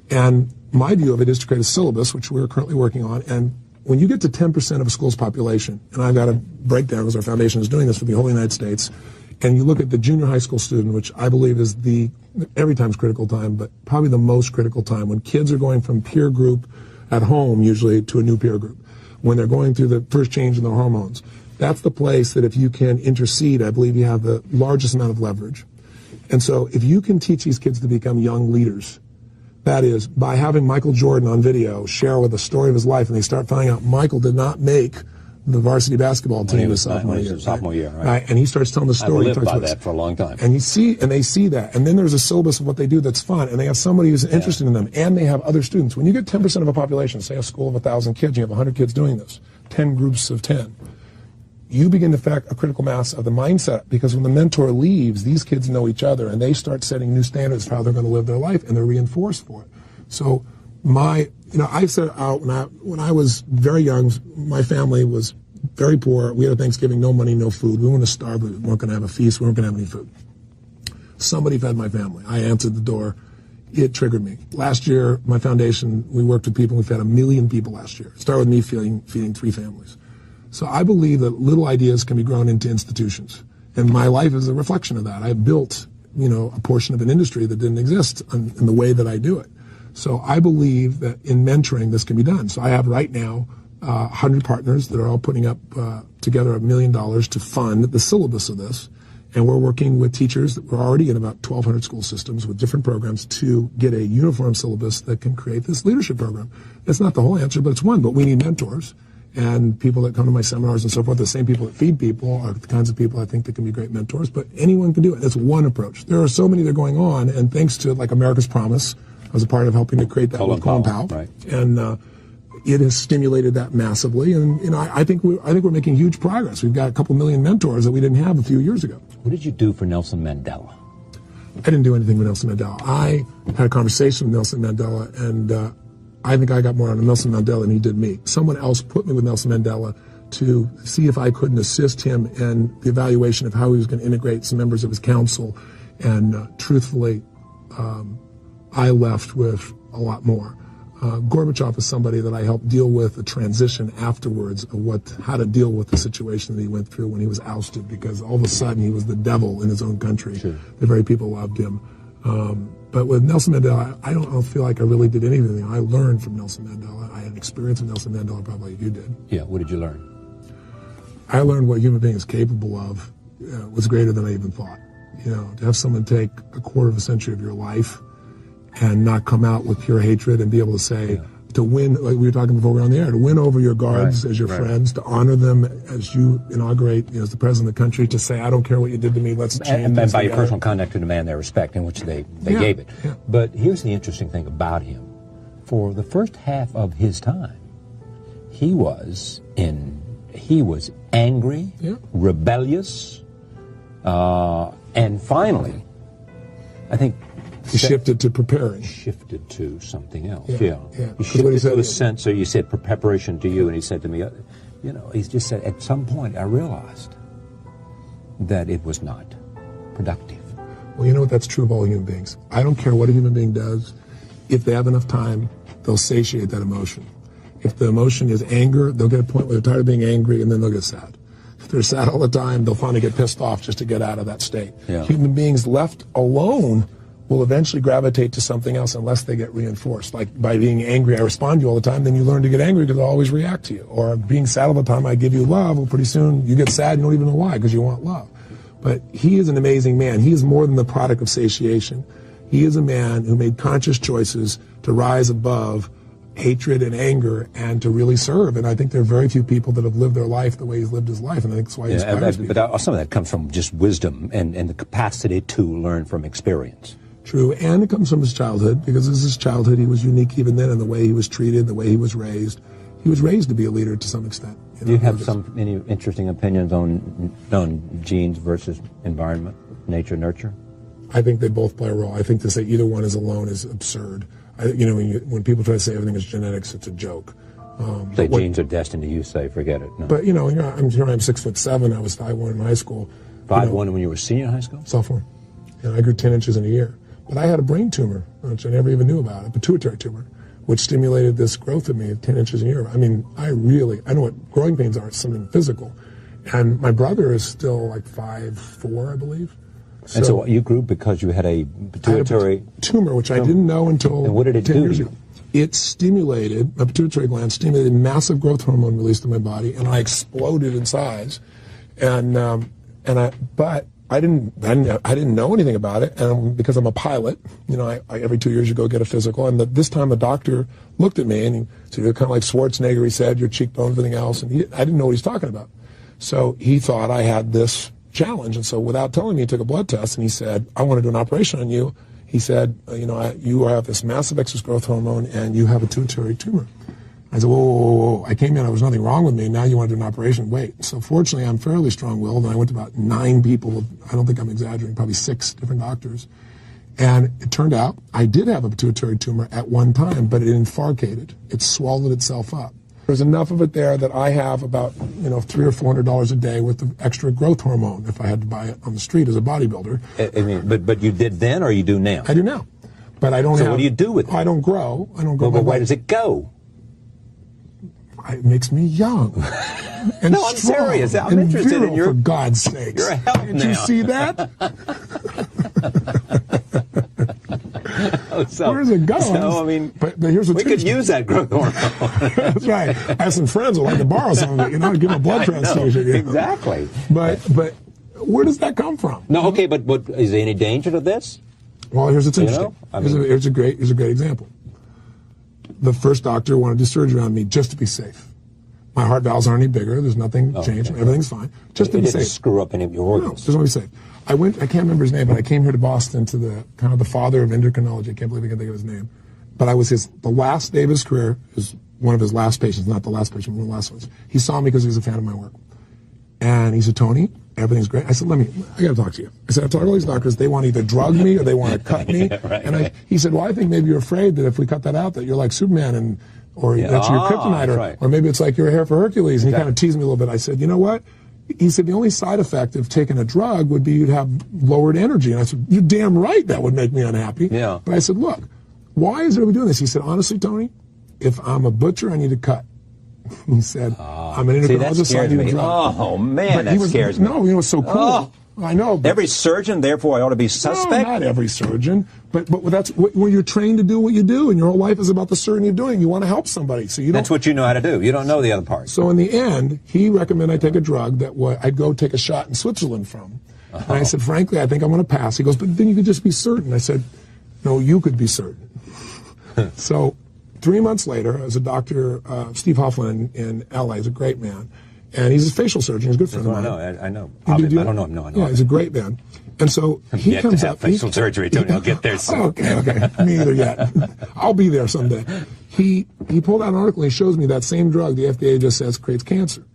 And my view of it is to create a syllabus, which we're currently working on, and when you get to 10% of a school's population, and I've got a breakdown because our foundation is doing this for the whole United States, and you look at the junior high school student, which I believe is every time's critical time, but probably the most critical time, when kids are going from peer group at home usually to a new peer group, when they're going through the first change in their hormones. That's the place that if you can intercede, I believe you have the largest amount of leverage. And so if you can teach these kids to become young leaders, that is, by having Michael Jordan on video share with the story of his life, and they start finding out Michael did not make the varsity basketball team his sophomore year. Right? And he starts telling the story. I lived by that for a long time. And they see that. And then there's a syllabus of what they do that's fun, and they have somebody who's interested in them, and they have other students. When you get 10% of a population, say a school of 1,000 kids, you have 100 kids doing this, 10 groups of 10. You begin to affect a critical mass of the mindset, because when the mentor leaves, these kids know each other and they start setting new standards for how they're going to live their life, and they're reinforced for it. So I set out when I was very young, my family was very poor. We had a Thanksgiving, no money, no food. We weren't to starve. We weren't going to have a feast. We weren't going to have any food. Somebody fed my family. I answered the door. It triggered me. Last year, my foundation, we worked with people. We fed 1 million people last year. It started with me feeding 3 families. So I believe that little ideas can be grown into institutions. And my life is a reflection of that. I built, a portion of an industry that didn't exist in the way that I do it. So I believe that in mentoring, this can be done. So I have right now 100 partners that are all putting up together $1 million to fund the syllabus of this. And we're working with teachers that we're already in about 1,200 school systems with different programs to get a uniform syllabus that can create this leadership program. It's not the whole answer, but it's one. But we need mentors. And people that come to my seminars and so forth, the same people that feed people are the kinds of people I think that can be great mentors. But anyone can do it. It's one approach. There are so many that are going on, and thanks to like America's Promise, I was a part of helping to create that with Colin Powell. Right. And it has stimulated that massively. And I think we're making huge progress. We've got a couple million mentors that we didn't have a few years ago. What did you do for Nelson Mandela? I didn't do anything with Nelson Mandela. I had a conversation with Nelson Mandela, and I think I got more out of Nelson Mandela than he did me. Someone else put me with Nelson Mandela to see if I couldn't assist him in the evaluation of how he was going to integrate some members of his council. And truthfully, I left with a lot more. Gorbachev is somebody that I helped deal with the transition afterwards of how to deal with the situation that he went through when he was ousted, because all of a sudden he was the devil in his own country. Sure. The very people loved him. But with Nelson Mandela, I don't feel like I really did anything. I learned from Nelson Mandela. I had an experience with Nelson Mandela probably like you did. Yeah, what did you learn? I learned what a human being is capable of was greater than I even thought. To have someone take a quarter of a century of your life and not come out with pure hatred and be able to say, to win, like we were talking before we were on the air, to win over your guards as your friends, to honor them as you inaugurate as the president of the country, to say, I don't care what you did to me, let's change. And by your personal conduct to demand their respect, in which they gave it. Yeah. But here's the interesting thing about him. For the first half of his time, he was angry, rebellious, and finally, I think, he shifted to preparing. Shifted to something else. Yeah. He shifted to a sense. So you said preparation to you, and he said to me, he just said, at some point I realized that it was not productive. Well, that's true of all human beings. I don't care what a human being does. If they have enough time, they'll satiate that emotion. If the emotion is anger, they'll get a point where they're tired of being angry, and then they'll get sad. If they're sad all the time, they'll finally get pissed off just to get out of that state. Yeah. Human beings left alone will eventually gravitate to something else unless they get reinforced. Like by being angry, I respond to you all the time, then you learn to get angry because I always react to you. Or being sad all the time, I give you love, well, pretty soon you get sad, you don't even know why, because you want love. But he is an amazing man. He is more than the product of satiation. He is a man who made conscious choices to rise above hatred and anger and to really serve. And I think there are very few people that have lived their life the way he's lived his life, and I think that's why he inspires people. But some of that comes from just wisdom and the capacity to learn from experience. True, and it comes from his childhood, because as his childhood, he was unique even then in the way he was treated, the way he was raised. He was raised to be a leader to some extent. Do you have any interesting opinions on genes versus environment, nature, nurture? I think they both play a role. I think to say either one is alone is absurd. When people try to say everything is genetics, it's a joke. Say genes are destined to you, say, forget it. No. But, I'm 6'7". I was 5'1" in high school. 5'1" when you were senior in high school? Sophomore. I grew 10 inches in a year. But I had a brain tumor, which I never even knew about, a pituitary tumor, which stimulated this growth in me of 10 inches a year. I mean, I know what growing pains are. It's something physical. And my brother is still like 5'4", I believe. And so you grew because you had a pituitary tumor, which I didn't know until and what did it 10 do years to you? ago. It stimulated, my pituitary gland stimulated massive growth hormone released in my body, and I exploded in size. But I didn't know anything about it, and because I'm a pilot, every 2 years you go get a physical, and this time the doctor looked at me and he said, "You're kind of like Schwarzenegger," he said, "your cheekbone, everything else," and I didn't know what he's talking about. So he thought I had this challenge, and so without telling me, he took a blood test and he said, "I want to do an operation on you." He said, "You have this massive excess growth hormone and you have a pituitary tumor." I said, whoa. I came in, there was nothing wrong with me. Now you want to do an operation? Wait. So fortunately, I'm fairly strong-willed, and I went to about 9 people. I don't think I'm exaggerating, probably 6 different doctors. And it turned out I did have a pituitary tumor at one time, but it infarcated. It swallowed itself up. There's enough of it there that I have about, $300 or $400 a day worth of extra growth hormone if I had to buy it on the street as a bodybuilder. But you did then, or you do now? I do now. But I don't So what do you do with it? I don't grow. But where does it go? It makes me young and no, I'm serious. I'm interested virile, in your. For God's sakes, You're a help Did now. you see that? Where does it go? But here's what's we could use that growth hormone. That's right. I have some friends who like to borrow some of it. Give them a blood transfusion. Exactly. But where does that come from? No, okay, but is there any danger to this? Well, here's what's interesting. Here's a great example. The first doctor wanted to do surgery on me just to be safe. My heart valves aren't any bigger. There's nothing changed. Okay. Everything's fine. Just to be safe. It didn't screw up any of your organs. No, just want to be safe. I can't remember his name, but I came here to Boston to the father of endocrinology. I can't believe I can think of his name. But I was the last day of his career, is one of his last patients, not the last patient, one of the last ones. He saw me because he was a fan of my work. And he said, "Tony, everything's great." I said, I got to talk to you. I said, I've talked to all these doctors. They want to either drug me or they want to cut me. Right. He said, "Well, I think maybe you're afraid that if we cut that out, that you're like Superman or that's your kryptonite, or maybe it's like you're a hair for Hercules." And he kind of teased me a little bit. I said, "You know what?" He said, "The only side effect of taking a drug would be you'd have lowered energy." And I said, "You're damn right that would make me unhappy." Yeah. But I said, "Look, why is everybody doing this?" He said, "Honestly, Tony, if I'm a butcher, I need to cut." He said, "I'm an endocrinologist, so I need a drug." Oh, man, that scares me. No, it's so cool. Oh. I know. Every surgeon, therefore, I ought to be suspect? No, not every surgeon. But that's when you're trained to do what you do, and your whole life is about the surgeon you're doing. You want to help somebody. So that's what you know how to do. You don't know the other part. So in the end, he recommended I take a drug that I'd go take a shot in Switzerland from. And I said, "Frankly, I think I'm going to pass." He goes, "But then you could just be certain." I said, "No, you could be certain." So 3 months later, as a doctor, Steve Hoffman in L.A. is a great man. And he's a facial surgeon. He's a good friend of mine. I know. I don't know him. No, I know. Yeah, he's a great man. And so he comes up. Facial surgery, Tony. I'll get there soon. Okay. Me either yet. I'll be there someday. He pulled out an article and he shows me that same drug the FDA just says creates cancer.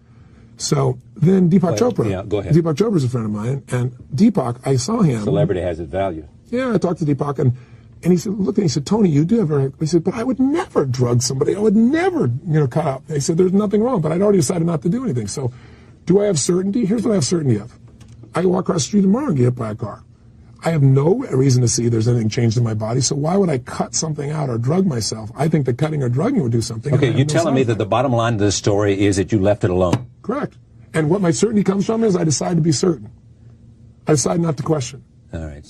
So then Deepak Chopra. Yeah, go ahead. Deepak Chopra is a friend of mine. And Deepak, I saw him. Celebrity has its value. Yeah, I talked to Deepak and he said, "Look," and he said, "Tony, you do have a..." He said, "But I would never drug somebody. I would never, cut out." He said, "There's nothing wrong," but I'd already decided not to do anything. So do I have certainty? Here's what I have certainty of. I can walk across the street tomorrow and get hit by a car. I have no reason to see there's anything changed in my body, so why would I cut something out or drug myself? I think that cutting or drugging would do something. Okay, you're telling me that the bottom line of this story is that you left it alone. Correct. And what my certainty comes from is I decide to be certain. I decide not to question. All right.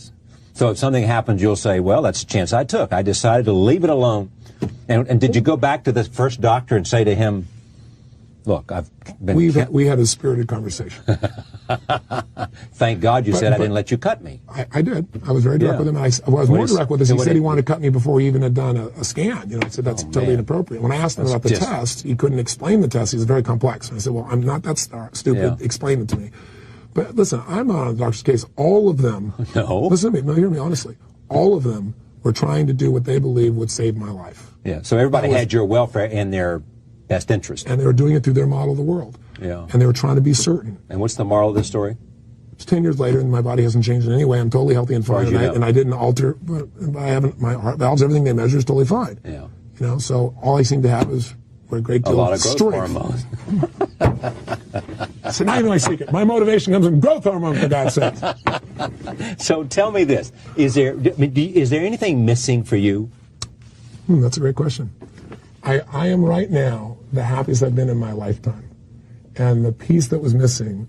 So if something happens, you'll say, "Well, that's a chance I took. I decided to leave it alone." And did you go back to the first doctor and say to him, "Look, I've been..." We had a spirited conversation. Thank God you said I didn't let you cut me. I did. I was very direct with him. I was more direct with him. He said he wanted to cut me before he even had done a scan. I said that's totally inappropriate. When I asked him about the test, he couldn't explain the test. He's very complex. And I said, "Well, I'm not that stupid. Yeah. Explain it to me." But listen, I'm not on the doctor's case. All of them. No. Listen to me. No, hear me honestly. All of them were trying to do what they believed would save my life. Yeah. So everybody had your welfare in their best interest. And they were doing it through their model of the world. Yeah. And they were trying to be certain. And what's the moral of this story? It's 10 years later, and my body hasn't changed in any way. I'm totally healthy and fine, and I didn't alter. But I haven't. My heart valves, everything they measure is totally fine. Yeah. You know, so all I seem to have is a great deal of growth strength. hormones. So now you know my secret. My motivation comes from growth hormone, for God's sake. So tell me this: is there anything missing for you? That's a great question. I am right now the happiest I've been in my lifetime, and the piece that was missing.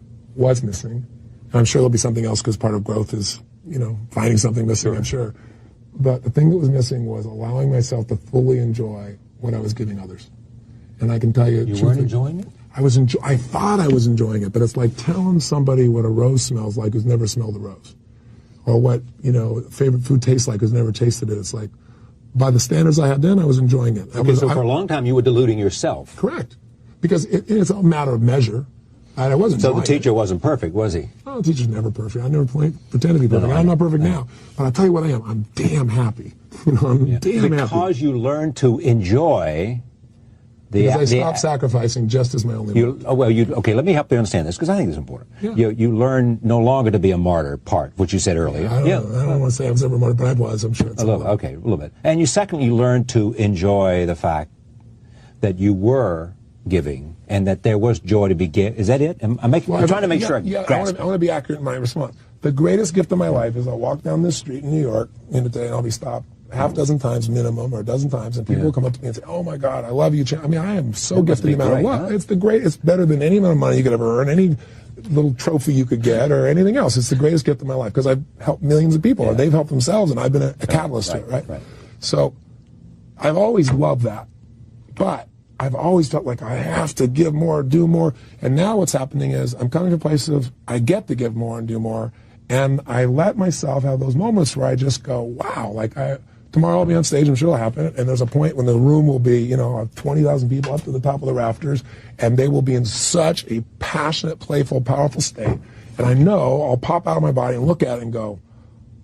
And I'm sure there'll be something else because part of growth is, you know, finding something missing, I'm sure. But the thing that was missing was allowing myself to fully enjoy what I was giving others. And I can tell you... You weren't enjoying it? I thought I was enjoying it, but it's like telling somebody what a rose smells like who's never smelled a rose. Or what, you know, favorite food tastes like who's never tasted it. It's like, by the standards I had then, I was enjoying it. Okay, so for a long time you were deluding yourself. Correct. Because it's a matter of measure. I wasn't. So the teacher wasn't perfect, was he? Oh, the teacher's never perfect. I never pretend to be perfect. I'm not perfect now. But I'll tell you what I am. I'm damn happy. I'm damn happy. Because you learned to enjoy because I stopped sacrificing just as my only okay, let me help you understand this, because I think it's important. Yeah. You learn no longer to be a martyr part, which you said earlier. I don't want to say I was ever a martyr, but I was. I'm sure it's a little bit. And you secondly learned to enjoy the fact that you were giving and that there was joy to be given. Is that it? I'm trying to make sure I grasp. I want to be accurate in my response. The greatest gift of my life is I'll walk down this street in New York today and I'll be stopped half dozen times minimum or a dozen times, and people will come up to me and say, "Oh my God, I love you." I mean, I am so gifted no matter what. It's the great. It's better than any amount of money you could ever earn, any little trophy you could get, or anything else. It's the greatest gift of my life because I've helped millions of people, and they've helped themselves, and I've been a catalyst to it. Right. So, I've always loved that, but I've always felt like I have to give more, do more, and now what's happening is I'm coming to a place of I get to give more and do more, and I let myself have those moments where I just go, wow, tomorrow I'll be on stage, I'm sure it'll happen, and there's a point when the room will be, 20,000 people up to the top of the rafters, and they will be in such a passionate, playful, powerful state, and I know I'll pop out of my body and look at it and go,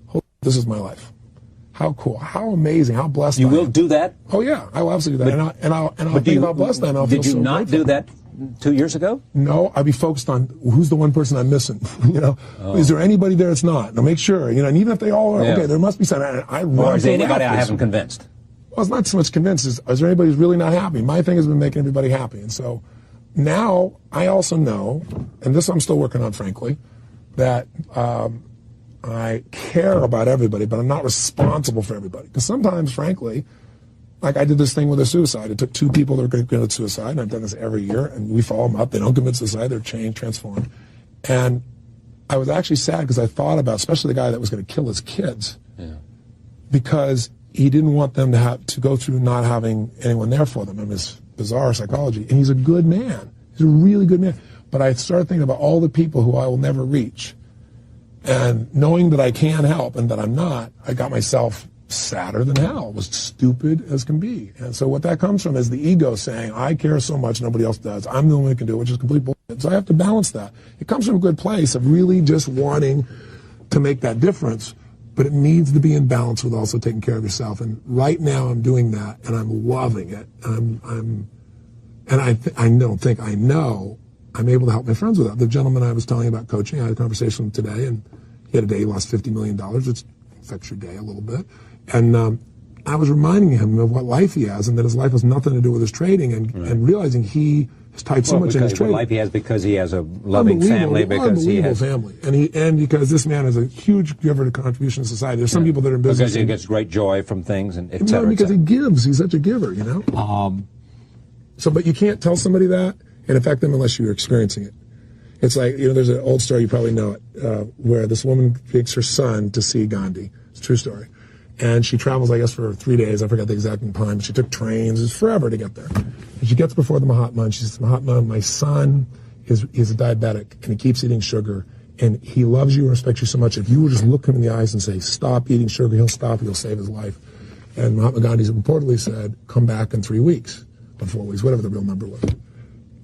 holy, this is my life. How cool, how amazing, how blessed I am. You will do that? Oh yeah, I will absolutely do that, and I'll think about blessed I am. I'll feel so Did you not grateful. do that 2 years ago? No, I'd be focused on who's the one person I'm missing. Is there anybody there that's not? Now make sure, and even if they all are, okay, there must be something. Or is there anybody I haven't convinced? Well, it's not so much convinced. Is there anybody who's really not happy? My thing has been making everybody happy, and so now I also know, and this I'm still working on, frankly, that I care about everybody, but I'm not responsible for everybody. Because sometimes, frankly, like I did this thing with a suicide. It took 2 people that were going to commit suicide, and I've done this every year, and we follow them up. They don't commit suicide. They're changed, transformed. And I was actually sad because I thought about, especially the guy that was going to kill his kids, because he didn't want them to go through not having anyone there for them, and his bizarre psychology. And he's a good man. He's a really good man. But I started thinking about all the people who I will never reach. And knowing that I can help and that I'm not, I got myself sadder than hell. It was stupid as can be. And so what that comes from is the ego saying, I care so much, nobody else does. I'm the only one who can do it, which is complete bullshit. So I have to balance that. It comes from a good place of really just wanting to make that difference, but it needs to be in balance with also taking care of yourself. And right now I'm doing that, and I'm loving it. I know I'm able to help my friends with that. The gentleman I was telling you about coaching, I had a conversation with him today, and he had a day he lost $50 million, which affects your day a little bit. And I was reminding him of what life he has, and that his life has nothing to do with his trading, and realizing he has tied so much in his trading. Life he has because he has a loving family, because he has family, and because this man is a huge giver to contribution to society. There's some people that are in business because he gets great joy from things, and et cetera. Because he gives. He's such a giver, but you can't tell somebody that and affect them unless you're experiencing it. It's like, there's an old story, you probably know it, where this woman takes her son to see Gandhi. It's a true story. And she travels, I guess, for 3 days. I forgot the exact time. But she took trains. It's forever to get there. And she gets before the Mahatma, and she says, Mahatma, my son is a diabetic, and he keeps eating sugar. And he loves you and respects you so much. If you will just look him in the eyes and say, stop eating sugar, he'll stop. He'll save his life. And Mahatma Gandhi reportedly said, come back in 3 weeks, or 4 weeks, whatever the real number was.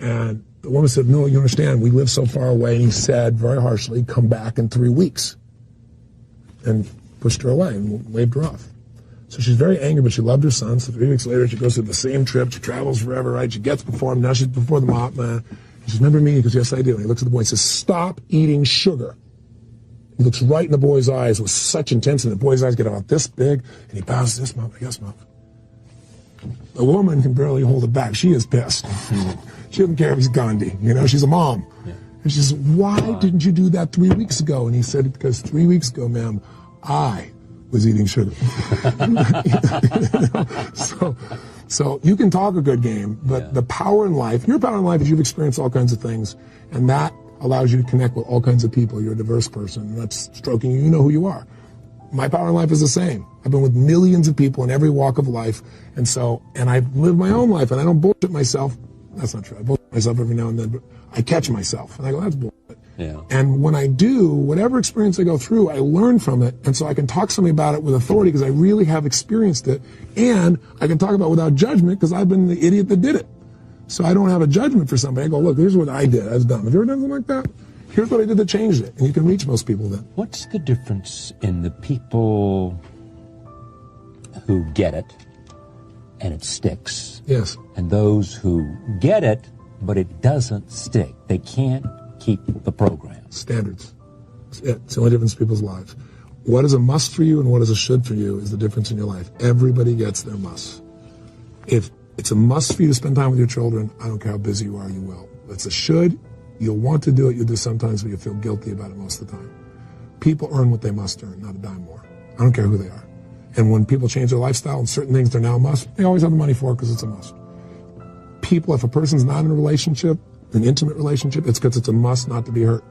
And the woman said, no, you understand, we live so far away. And he said, very harshly, come back in 3 weeks. And pushed her away and waved her off. So she's very angry, but she loved her son. So 3 weeks later, she goes to the same trip. She travels forever, right? She gets before him. Now she's before the mop man. She says, remember me? He goes, yes, I do. And he looks at the boy and says, stop eating sugar. He looks right in the boy's eyes with such intensity. The boy's eyes get about this big, and he bows to this mom. Yes, mom. The woman can barely hold it back. She is pissed. She doesn't care if he's Gandhi. You know, she's a mom. Yeah. And she says, why didn't you do that 3 weeks ago? And he said, because 3 weeks ago, ma'am, I was eating sugar. So you can talk a good game, but the power in life, your power in life is you've experienced all kinds of things, and that allows you to connect with all kinds of people. You're a diverse person. That's stroking you. You know who you are. My power in life is the same. I've been with millions of people in every walk of life, and I've lived my own life, and I don't bullshit myself. That's not true. I bullshit myself every now and then, but I catch myself, and I go, that's bullshit. Yeah. And when I do, whatever experience I go through, I learn from it, and so I can talk to somebody about it with authority because I really have experienced it, and I can talk about it without judgment because I've been the idiot that did it. So I don't have a judgment for somebody. I go, look, here's what I did. I was dumb. Have you ever done something like that? Here's what I did that changed it, and you can reach most people then. What's the difference in the people who get it and it sticks? Yes. And those who get it, but it doesn't stick. They can't keep the program. Standards. It's the only difference in people's lives. What is a must for you and what is a should for you is the difference in your life. Everybody gets their must. If it's a must for you to spend time with your children, I don't care how busy you are, you will. If it's a should, you'll want to do it, you'll do sometimes, but you'll feel guilty about it most of the time. People earn what they must earn, not a dime more. I don't care who they are. And when people change their lifestyle and certain things they're now a must, they always have the money for it because it's a must. People, if a person's not in a relationship, an intimate relationship, it's because it's a must not to be hurt.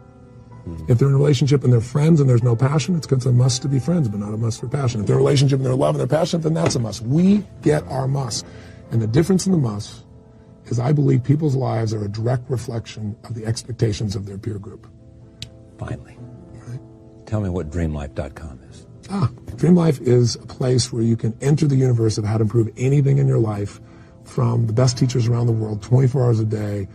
If they're in a relationship and they're friends and there's no passion, it's because it's a must to be friends, but not a must for passion. If they're in a relationship and they're in love and they're passionate, then that's a must. We get our must. And the difference in the must is I believe people's lives are a direct reflection of the expectations of their peer group. Finally. Right? Tell me what dreamlife.com is. Dreamlife is a place where you can enter the universe of how to improve anything in your life from the best teachers around the world, 24 hours a day,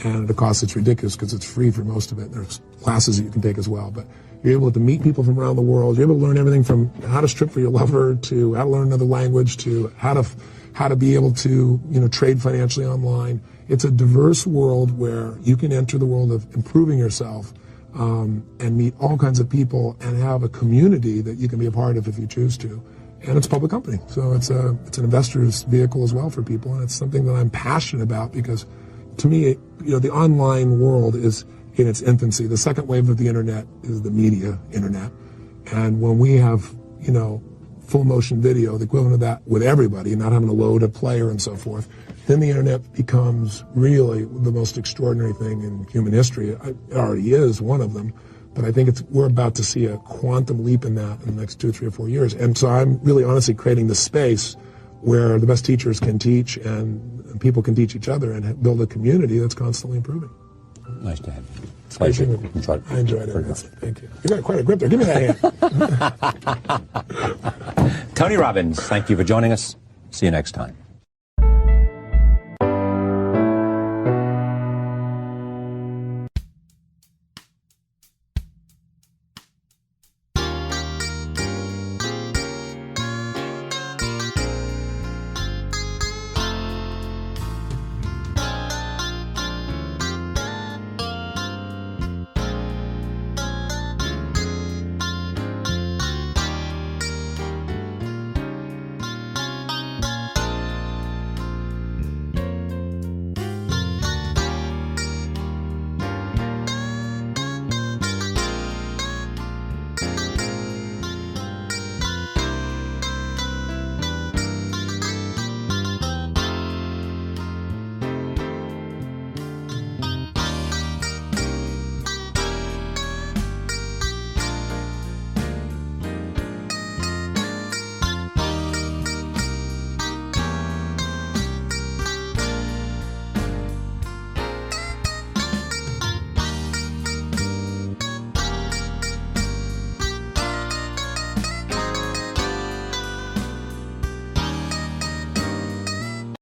and at a cost that's ridiculous because it's free for most of it. There's classes that you can take as well, but you're able to meet people from around the world. You're able to learn everything from how to strip for your lover to how to learn another language to how to be able to trade financially online. It's a diverse world where you can enter the world of improving yourself and meet all kinds of people and have a community that you can be a part of if you choose to. And it's a public company, so it's an investor's vehicle as well for people, and it's something that I'm passionate about because to me, the online world is in its infancy. The second wave of the internet is the media internet. And when we have, full motion video, the equivalent of that with everybody, not having to load a player and so forth, then the internet becomes really the most extraordinary thing in human history. It already is one of them, but I think we're about to see a quantum leap in that in the next 2, 3, or 4 years. And so I'm really honestly creating the space where the best teachers can teach and people can teach each other and build a community that's constantly improving. Nice to have you. Pleasure. I enjoyed it. Thank you. You got quite a grip there. Give me that hand. Tony Robbins, thank you for joining us. See you next time.